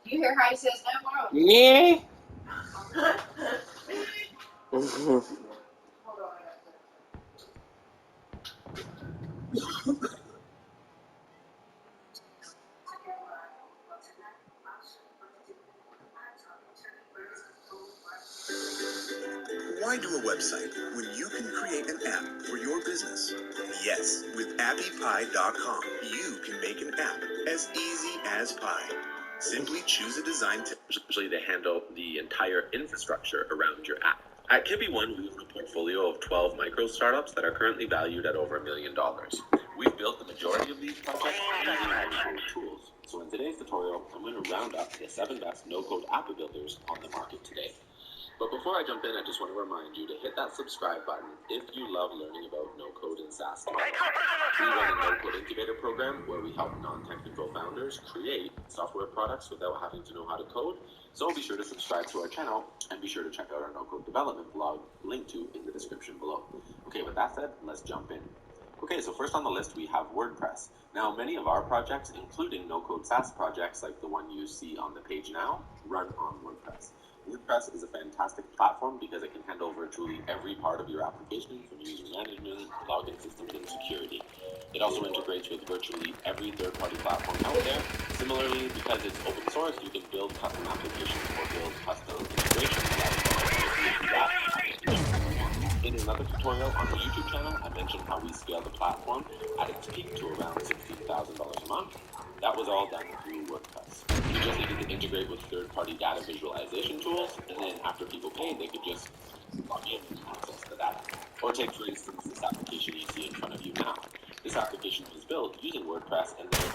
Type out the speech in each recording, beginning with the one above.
You hear how he says that, Mom? Yeah. Why do a website when you can create an app for your business? Yes, with appypie.com, you can make an app as easy as pie. Simply choose a design Essentially to handle the entire infrastructure around your app. At Kibby One, we own a portfolio of 12 micro startups that are currently valued at over $1 million. We've built the majority of these projects using no-code tools. So in today's tutorial, I'm going to round up the 7 best no-code app builders on the market today. But before I jump in, I just want to remind you to hit that subscribe button if you love learning about no-code and SaaS development. We run a no-code incubator program where we help non-technical founders create software products without having to know how to code. So be sure to subscribe to our channel and be sure to check out our no-code development blog, linked to in the description below. Okay, with that said, let's jump in. Okay, so first on the list we have WordPress. Now, many of our projects, including no-code SaaS projects like the one you see on the page now, run on WordPress. WordPress is a fantastic platform because it can handle virtually every part of your application, from user management, login systems, and security. It also integrates with virtually every third-party platform out there. Similarly, because it's open source, you can build custom applications or build custom integrations In another tutorial on our YouTube channel, I mentioned how we scaled the platform at its peak to around $16,000 a month. That was all done through WordPress. You just needed to integrate with third-party data visualization tools, and then after people paid, they could just log in and access the data. Or take, for instance, this application you see in front of you now. This application was built using WordPress, and then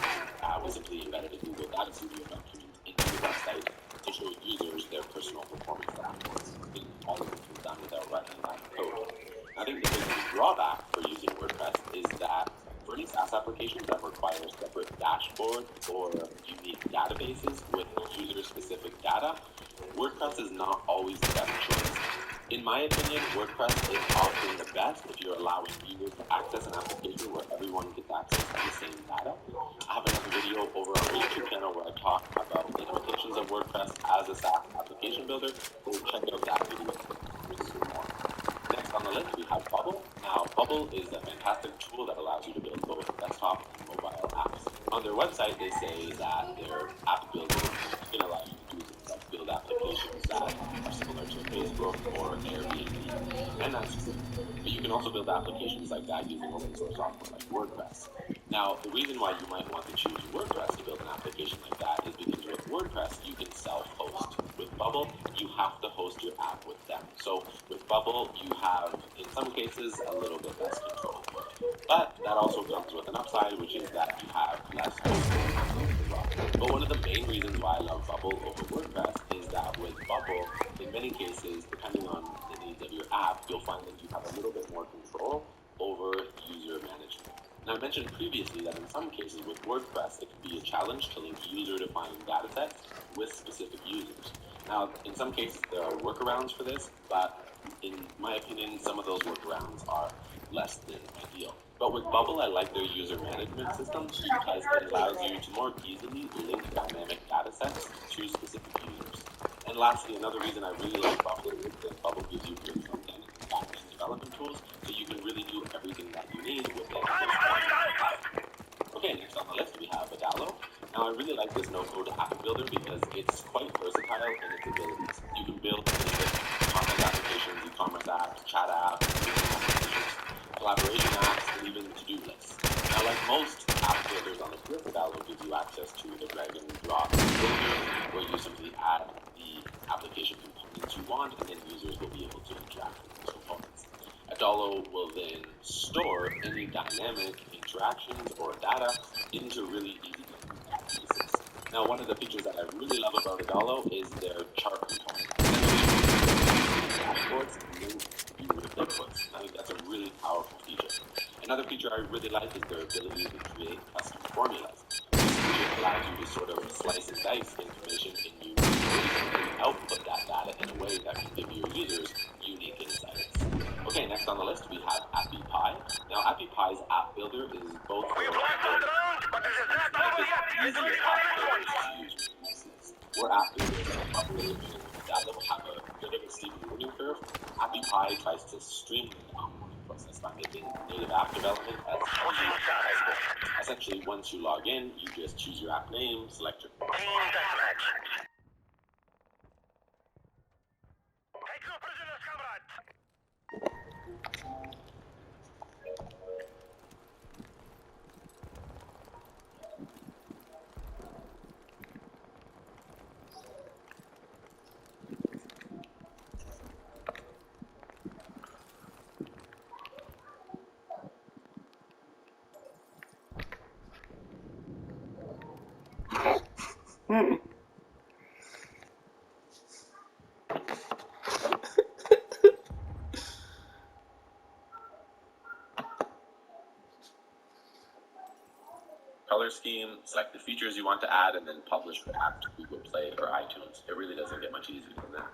we simply embedded a Google Data Studio document into the website to show users their personal performance dashboards. All of this was done without writing a line of code. I think the biggest drawback for using WordPress is that for any SaaS applications that require separate dashboards or unique databases with user-specific data, WordPress is not always the best choice. In my opinion, WordPress is often the best if you're allowing users to access an application where everyone gets access to the same data. I have another video over on our YouTube channel where I talk about the limitations of WordPress as a SaaS application builder, so check out that video for more. Next on the list, we have Bubble. Now, Bubble is a fantastic tool that allows you to build both desktop and mobile apps. On their website, they say that their app builder is going to allow you to do things like build applications that are similar to Facebook or Airbnb, and that's true. But you can also build applications like that using open source software like WordPress. Now, the reason why you might want to choose WordPress to build an application like that is because with WordPress, you can self-host. With Bubble, you have to host your app with them. So with Bubble, you have, in some cases, a little bit less control. But that also comes with an upside, which is that you have less hosting hassle as well. But one of the main reasons why I love Bubble over WordPress is that with Bubble, in many cases, depending on the needs of your app, you'll find that you have a little bit more control over user management. Now, I mentioned previously that in some cases with WordPress, it can be a challenge to link user-defined data sets with specific users. Now, in some cases, there are workarounds for this, but in my opinion, some of those workarounds are less than ideal. But with Bubble, I like their user management system because it allows you to more easily link dynamic data sets to specific users. And lastly, another reason I really like Bubble is that Bubble gives you great front-end and back-end development tools, so you can really do everything that you need with it. Okay, next on the list we have Adalo. Now, I really like this no-code app builder because it's quite versatile in its abilities. You can build content applications, e-commerce apps, chat apps, collaboration apps, and even to-do lists. Now, like most app builders on the grid, Adalo gives you access to the drag and drop builder, where you simply add the application components you want, and then users will be able to interact with those components. Adalo will then store any dynamic interactions or data into really easy databases. Now, one of the features that I really love about Adalo is their chart component. Dashboards linked to your inputs. I think that's a really powerful feature. Another feature I really like is their ability to create custom formulas. This feature allows you to sort of slice and dice information and you output that data in a way that can give your users unique insights. Okay, next on the list we have AppyPie. Now, AppyPie's app builder is both for easier app builders to use businesses. We're app builders and popular domain that will have a bit of a steep learning curve. AppyPie tries to streamline the onboarding process by making native app development as easy as possible. Essentially, once you log in, you just choose your app name, select your color scheme, select the features you want to add, and then publish your app to Google Play or iTunes. It really doesn't get much easier than that.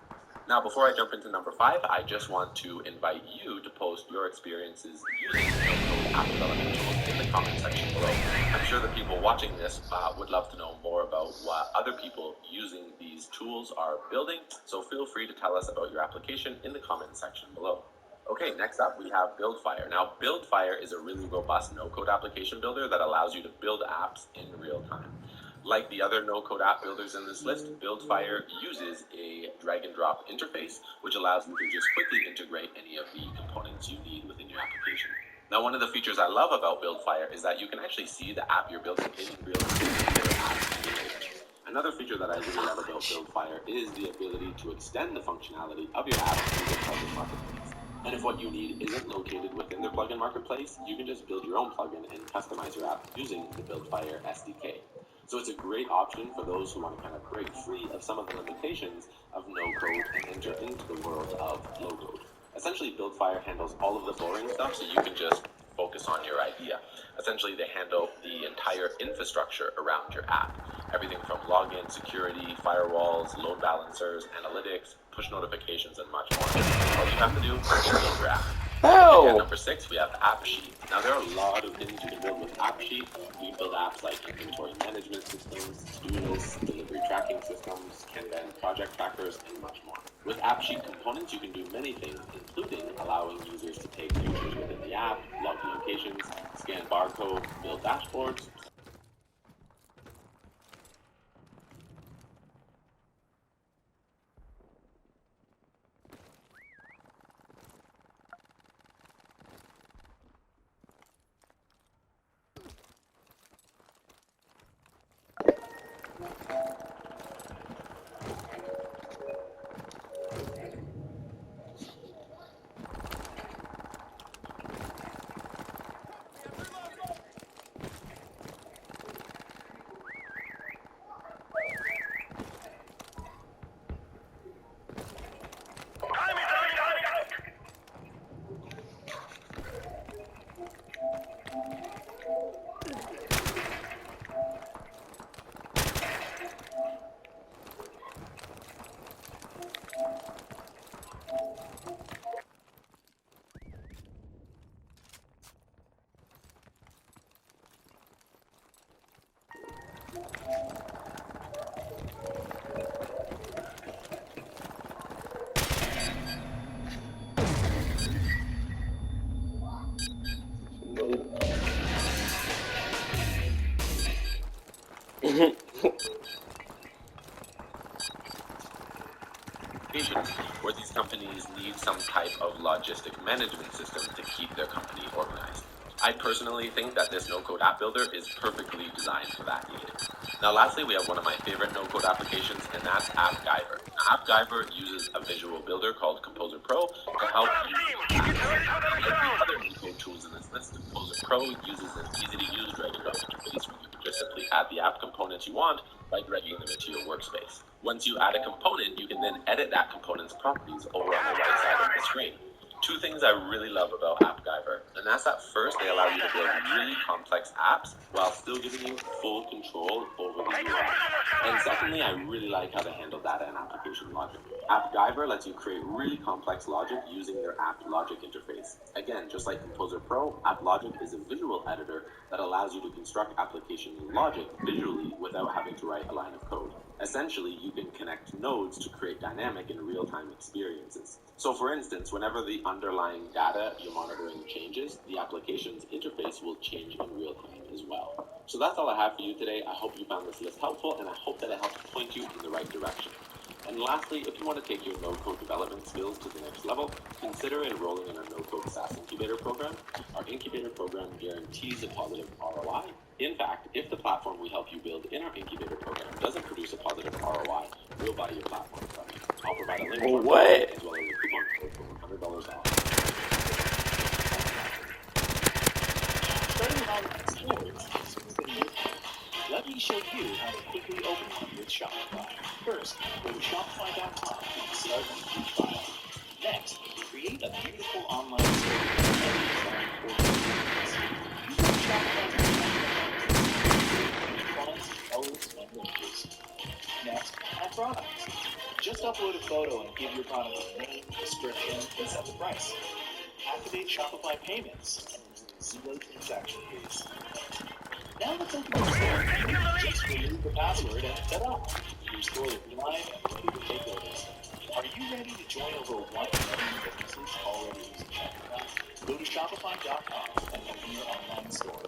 Now, before I jump into number 5, I just want to invite you to post your experiences using no-code app development tools in the comment section below. I'm sure the people watching this would love to know more about what other people using these tools are building, so feel free to tell us about your application in the comment section below. Okay, next up we have BuildFire. Now, BuildFire is a really robust no-code application builder that allows you to build apps in real time. Like the other no-code app builders in this list, BuildFire uses a drag-and-drop interface, which allows you to just quickly integrate any of the components you need within your application. Now, one of the features I love about BuildFire is that you can actually see the app you're building in real time. Another feature that I really love about BuildFire is the ability to extend the functionality of your app to the plugin marketplace. And if what you need isn't located within the plugin marketplace, you can just build your own plugin and customize your app using the BuildFire SDK. So it's a great option for those who want to kind of break free of some of the limitations of no code and enter into the world of low code. Essentially, BuildFire handles all of the boring stuff so you can just focus on your idea. Essentially, they handle the entire infrastructure around your app. Everything from login, security, firewalls, load balancers, analytics, push notifications, and much more. All you have to do is build your app. Oh! At number 6, we have AppSheet. Now, there are a lot of things you can build with AppSheet. You can build apps like inventory management systems, to-do lists, delivery tracking systems, Kanban project trackers, and much more. With AppSheet components, you can do many things, including allowing users to take pictures within the app, log locations, scan barcode, build dashboards. Where these companies need some type of logistic management system to keep their company organized. I personally think that this no-code app builder is perfectly designed for that need. Now, lastly, we have one of my favorite no-code applications, and that's AppGyver. AppGyver uses a visual builder called Composer Pro to help you like the other no-code tools in this list. Composer Pro uses an easy-to-use drag-and-drop interface where you can just simply add the app components you want by dragging them into your workspace. Once you add a component, you can then edit that component's properties over on the right side of the screen. Two things I really love about AppGyver, and that's that first, they allow you to build really complex apps while still giving you full control over the UI. And secondly, I really like how they handle data and application logic. AppGyver lets you create really complex logic using their App Logic interface. Again, just like Composer Pro, App Logic is a visual editor that allows you to construct application logic visually without having to write a line of code. Essentially, you can connect nodes to create dynamic and real-time experiences. So for instance, whenever the underlying data you're monitoring changes, the application's interface will change in real time as well. So that's all I have for you today. I hope you found this list helpful, and I hope that it helps point you in the right direction. And lastly, if you want to take your no-code development skills to the next level, consider enrolling in our no-code SaaS incubator program. Our incubator program guarantees a positive ROI. In fact, if the platform we help you build in our incubator program doesn't produce a positive ROI, we'll buy your platform from you. I'll provide a link to our website as well as a coupon code for $100 off. Starting with online stores is the new. Let me show you how to quickly open one with Shopify. First, go to Shopify.com and start a new file. Next, create a beautiful online store with every design for your business. Use our Shopify fonts, colors, and images. Next, add products. Just upload a photo and give your product a name, description, and set the price. Activate Shopify payments and 0 transaction fees. Now let's open your store. Just remove the password and ta-da! Your store is live and ready to take orders. Are you ready to join over 1 million businesses already using Shopify? Go to Shopify.com and open your online store.